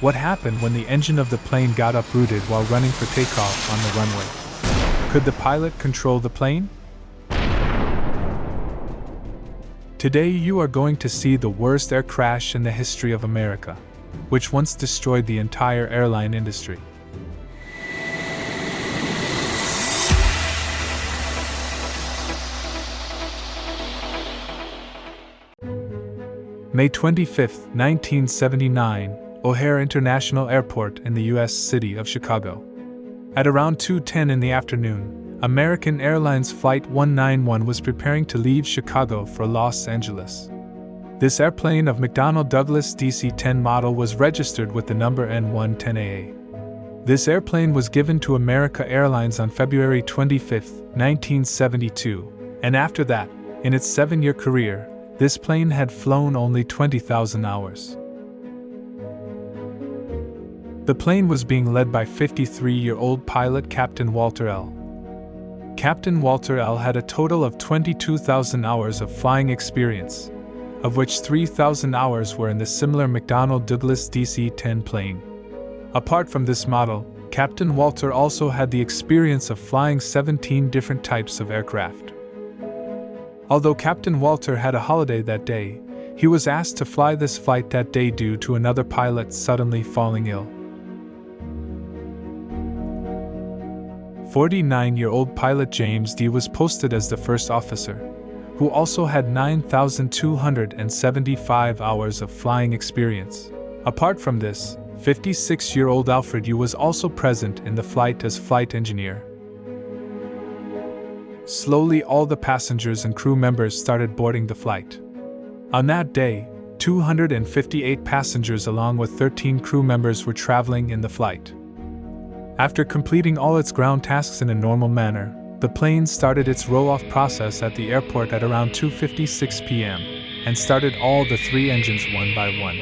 What happened when the engine of the plane got uprooted while running for takeoff on the runway? Could the pilot control the plane? Today you are going to see the worst air crash in the history of America, which once destroyed the entire airline industry. May 25, 1979, O'Hare International Airport in the U.S. city of Chicago. At around 2:10 in the afternoon, American Airlines Flight 191 was preparing to leave Chicago for Los Angeles. This airplane of McDonnell Douglas DC-10 model was registered with the number N110AA. This airplane was given to American Airlines on February 25, 1972, and after that, in its 7-year career, this plane had flown only 20,000 hours. The plane was being led by 53-year-old pilot Captain Walter L. Captain Walter L. had a total of 22,000 hours of flying experience, of which 3,000 hours were in the similar McDonnell Douglas DC-10 plane. Apart from this model, Captain Walter also had the experience of flying 17 different types of aircraft. Although Captain Walter had a holiday that day, he was asked to fly this flight that day due to another pilot suddenly falling ill. 49-year-old pilot James D. was posted as the first officer, who also had 9,275 hours of flying experience. Apart from this, 56-year-old Alfred U. was also present in the flight as flight engineer. Slowly, all the passengers and crew members started boarding the flight. On that day, 258 passengers along with 13 crew members were traveling in the flight. After completing all its ground tasks in a normal manner, the plane started its roll-off process at the airport at around 2:56 p.m. and started all the 3 engines one by one.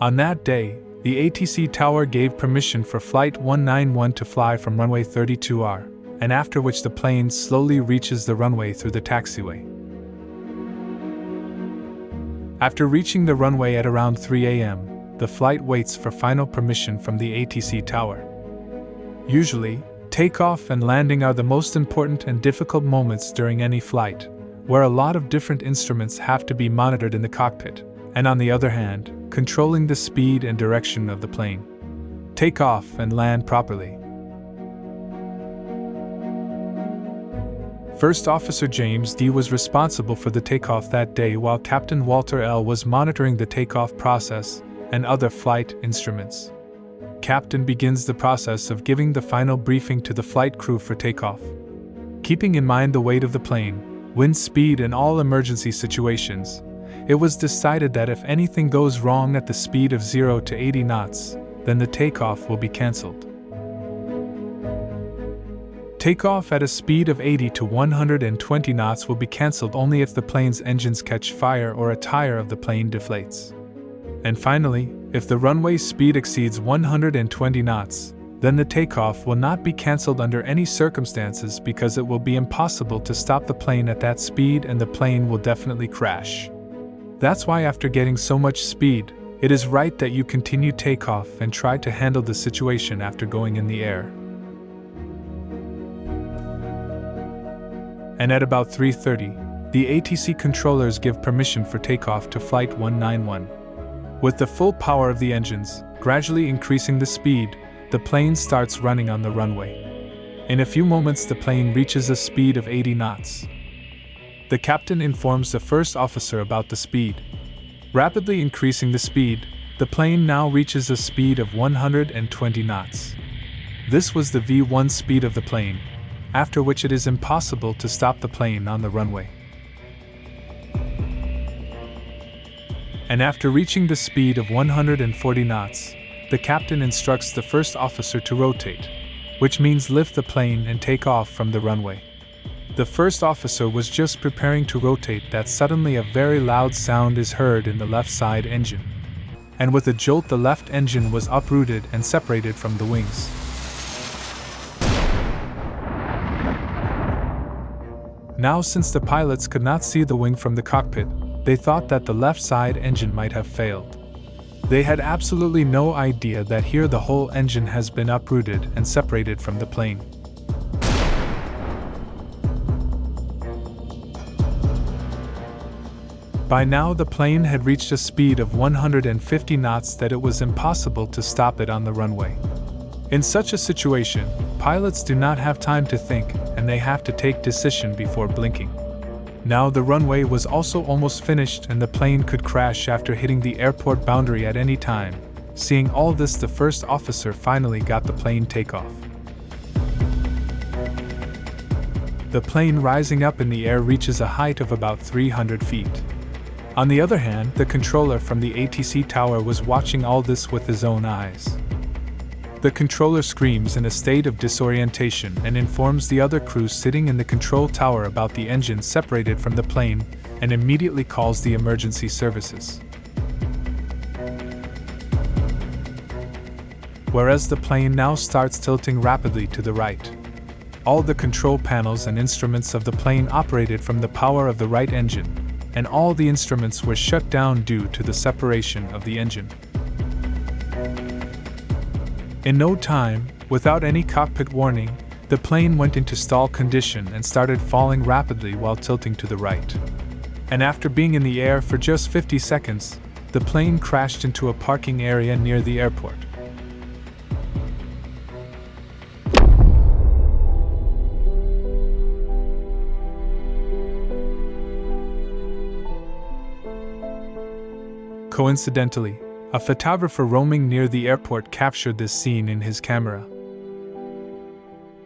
On that day, the ATC tower gave permission for Flight 191 to fly from runway 32R, and after which the plane slowly reaches the runway through the taxiway. After reaching the runway at around 3 a.m., the flight waits for final permission from the ATC tower. Usually, takeoff and landing are the most important and difficult moments during any flight, where a lot of different instruments have to be monitored in the cockpit, and on the other hand, controlling the speed and direction of the plane. Take off and land properly. First Officer James D. was responsible for the takeoff that day while Captain Walter L. was monitoring the takeoff process and other flight instruments. Captain begins the process of giving the final briefing to the flight crew for takeoff. Keeping in mind the weight of the plane, wind speed and all emergency situations, it was decided that if anything goes wrong at the speed of 0 to 80 knots, then the takeoff will be cancelled. Takeoff at a speed of 80 to 120 knots will be cancelled only if the plane's engines catch fire or a tire of the plane deflates. And finally, if the runway speed exceeds 120 knots, then the takeoff will not be cancelled under any circumstances because it will be impossible to stop the plane at that speed and the plane will definitely crash. That's why after getting so much speed, it is right that you continue takeoff and try to handle the situation after going in the air. And at about 3:30, the ATC controllers give permission for takeoff to Flight 191. With the full power of the engines, gradually increasing the speed, the plane starts running on the runway. In a few moments the plane reaches a speed of 80 knots. The captain informs the first officer about the speed. Rapidly increasing the speed, the plane now reaches a speed of 120 knots. This was the V1 speed of the plane, after which it is impossible to stop the plane on the runway. And after reaching the speed of 140 knots, the captain instructs the first officer to rotate, which means lift the plane and take off from the runway. The first officer was just preparing to rotate that suddenly a very loud sound is heard in the left side engine. And with a jolt the left engine was uprooted and separated from the wings. Now, since the pilots could not see the wing from the cockpit, they thought that the left side engine might have failed. They had absolutely no idea that here the whole engine has been uprooted and separated from the plane. By now the plane had reached a speed of 150 knots that it was impossible to stop it on the runway. In such a situation, pilots do not have time to think, and they have to take decision before blinking. Now the runway was also almost finished and the plane could crash after hitting the airport boundary at any time. Seeing all this, the first officer finally got the plane takeoff. The plane rising up in the air reaches a height of about 300 feet. On the other hand, the controller from the ATC tower was watching all this with his own eyes. The controller screams in a state of disorientation and informs the other crew sitting in the control tower about the engine separated from the plane and immediately calls the emergency services. Whereas the plane now starts tilting rapidly to the right. All the control panels and instruments of the plane operated from the power of the right engine, and all the instruments were shut down due to the separation of the engine. In no time, without any cockpit warning, the plane went into stall condition and started falling rapidly while tilting to the right. And after being in the air for just 50 seconds, the plane crashed into a parking area near the airport. Coincidentally, a photographer roaming near the airport captured this scene in his camera.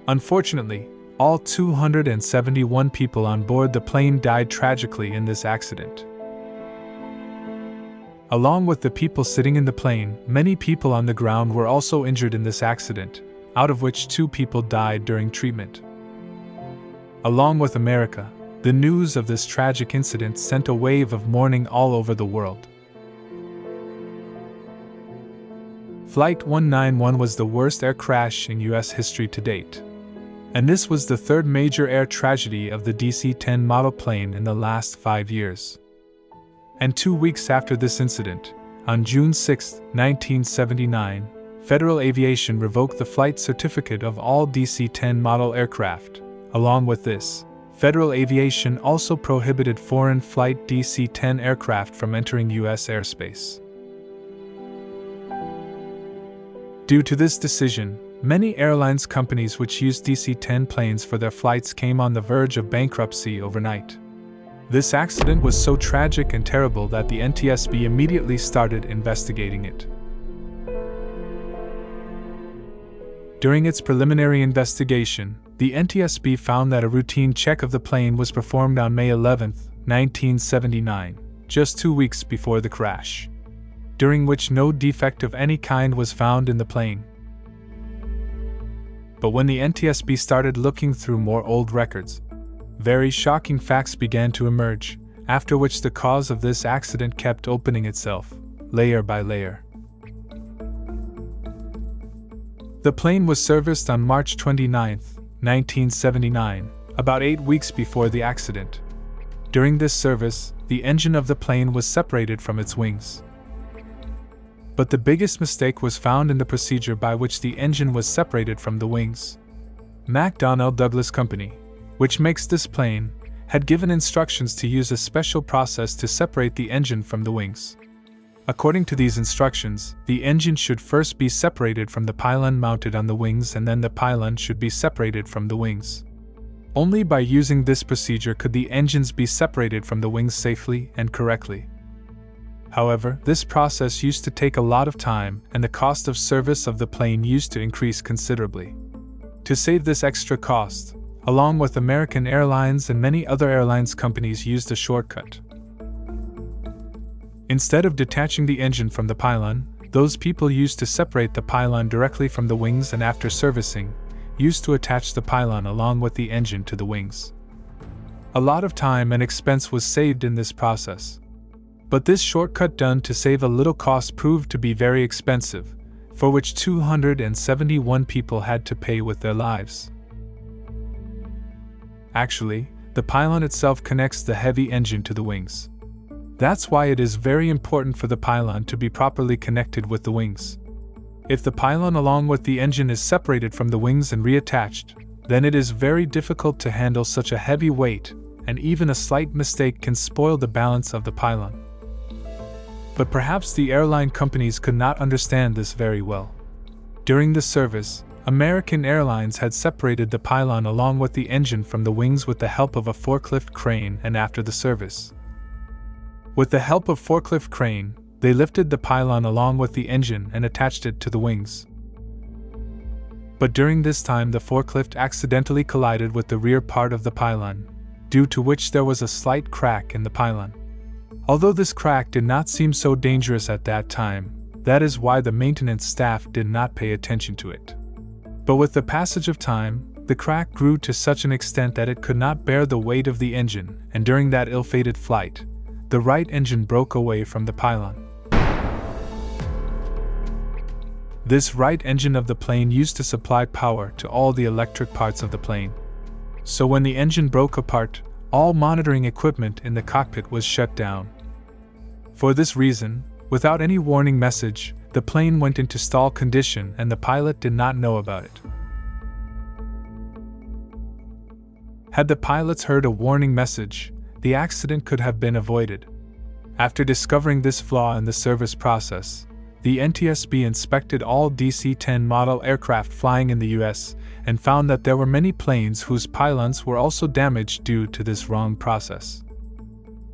Unfortunately, all 271 people on board the plane died tragically in this accident. Along with the people sitting in the plane, many people on the ground were also injured in this accident, out of which 2 people died during treatment. Along with America, the news of this tragic incident sent a wave of mourning all over the world. Flight 191 was the worst air crash in U.S. history to date. And this was the third major air tragedy of the DC-10 model plane in the last 5 years. And 2 weeks after this incident, on June 6, 1979, Federal Aviation revoked the flight certificate of all DC-10 model aircraft. Along with this, Federal Aviation also prohibited foreign flight DC-10 aircraft from entering U.S. airspace. Due to this decision, many airlines companies which used DC-10 planes for their flights came on the verge of bankruptcy overnight. This accident was so tragic and terrible that the NTSB immediately started investigating it. During its preliminary investigation, the NTSB found that a routine check of the plane was performed on May 11, 1979, just 2 weeks before the crash, during which no defect of any kind was found in the plane. But when the NTSB started looking through more old records, very shocking facts began to emerge, after which the cause of this accident kept opening itself, layer by layer. The plane was serviced on March 29, 1979, about 8 weeks before the accident. During this service, the engine of the plane was separated from its wings. But the biggest mistake was found in the procedure by which the engine was separated from the wings. McDonnell Douglas Company, which makes this plane, had given instructions to use a special process to separate the engine from the wings. According to these instructions, the engine should first be separated from the pylon mounted on the wings, and then the pylon should be separated from the wings. Only by using this procedure could the engines be separated from the wings safely and correctly. However, this process used to take a lot of time, and the cost of service of the plane used to increase considerably. To save this extra cost, along with American Airlines and many other airlines companies used a shortcut. Instead of detaching the engine from the pylon, those people used to separate the pylon directly from the wings, and after servicing, used to attach the pylon along with the engine to the wings. A lot of time and expense was saved in this process. But this shortcut done to save a little cost proved to be very expensive, for which 271 people had to pay with their lives. Actually, the pylon itself connects the heavy engine to the wings. That's why it is very important for the pylon to be properly connected with the wings. If the pylon along with the engine is separated from the wings and reattached, then it is very difficult to handle such a heavy weight, and even a slight mistake can spoil the balance of the pylon. But perhaps the airline companies could not understand this very well. During the service, American Airlines had separated the pylon along with the engine from the wings with the help of a forklift crane, and after the service, with the help of forklift crane, they lifted the pylon along with the engine and attached it to the wings. But during this time the forklift accidentally collided with the rear part of the pylon, due to which there was a slight crack in the pylon. Although this crack did not seem so dangerous at that time, that is why the maintenance staff did not pay attention to it. But with the passage of time, the crack grew to such an extent that it could not bear the weight of the engine, and during that ill-fated flight, the right engine broke away from the pylon. This right engine of the plane used to supply power to all the electric parts of the plane. So when the engine broke apart, all monitoring equipment in the cockpit was shut down. For this reason, without any warning message, the plane went into stall condition and the pilot did not know about it. Had the pilots heard a warning message, the accident could have been avoided. After discovering this flaw in the service process, the NTSB inspected all DC-10 model aircraft flying in the US and found that there were many planes whose pylons were also damaged due to this wrong process.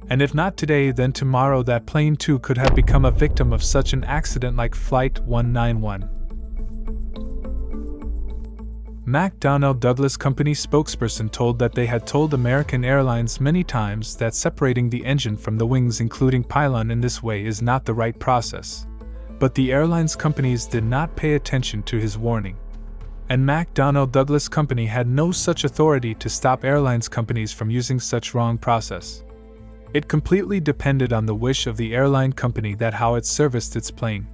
And if not today, then tomorrow that plane too could have become a victim of such an accident like Flight 191. McDonnell Douglas Company spokesperson told that they had told American Airlines many times that separating the engine from the wings including pylon in this way is not the right process. But the airlines companies did not pay attention to his warning. And McDonnell Douglas Company had no such authority to stop airlines companies from using such wrong process. It completely depended on the wish of the airline company that how it serviced its plane.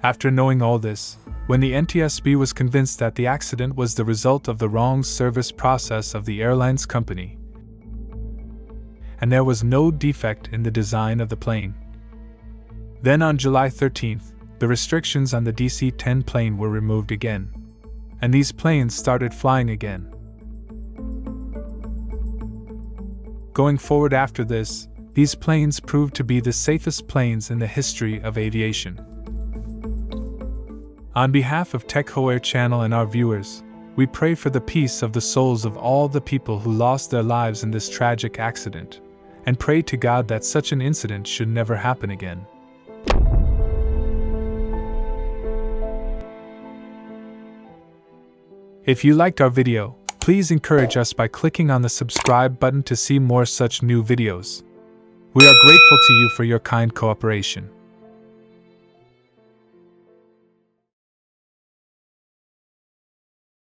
After knowing all this, when the NTSB was convinced that the accident was the result of the wrong service process of the airlines company, and there was no defect in the design of the plane, then on July 13th, the restrictions on the DC-10 plane were removed again, and these planes started flying again. Going forward after this, these planes proved to be the safest planes in the history of aviation. On behalf of TechoAir channel and our viewers, we pray for the peace of the souls of all the people who lost their lives in this tragic accident, and pray to God that such an incident should never happen again. If you liked our video, please encourage us by clicking on the subscribe button to see more such new videos. We are grateful to you for your kind cooperation.